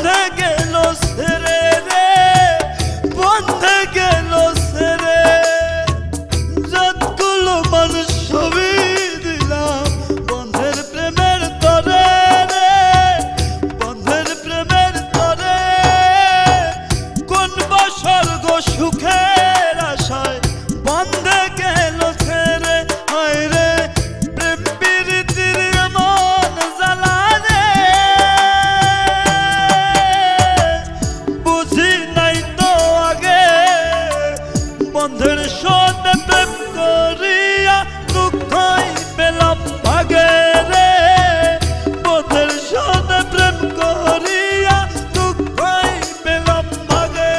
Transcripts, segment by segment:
বন্ধে গেল সেরে রে, বন্ধে গেল সেরে। যতগুলো মানুষ ছবি দিলাম বন্ধের প্রেমের তরে রে, বন্ধের প্রেমের তরে। কোন বসর্গ সুখের আশায় বন্ধে গেল ছেড়ে। হায় রে প্রেম প্রীতির এমন জ্বালা রে, বুঝি নাই তো আগে। বন্ধের সাথে প্রেম করিয়া দুঃখই পেলাম ভাগে রে, বন্ধের সাথে প্রেম করিয়া দুঃখই পেলাম ভাগে।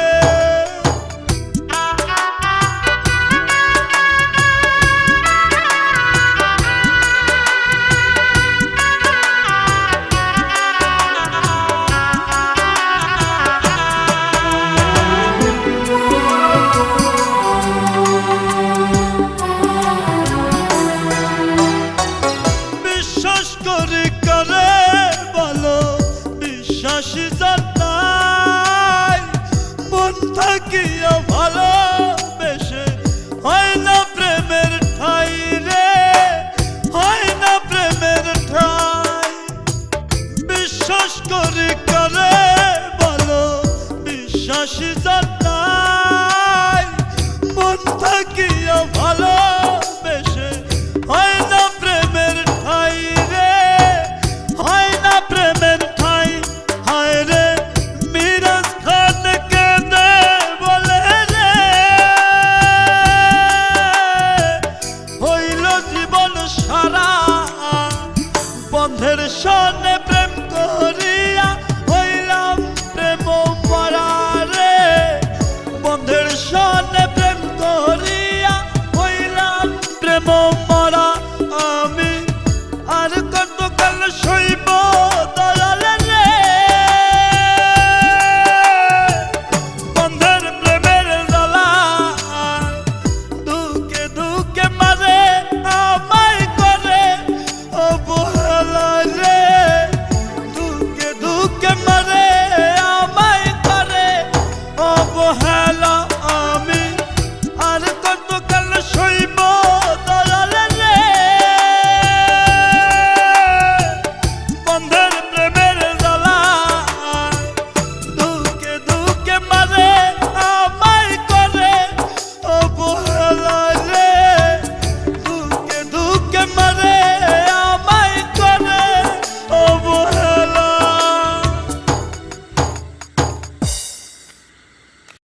বিশ্বাস করি করে বলো, বিশ্বাস যার নাই মন থাকিয়া ভালো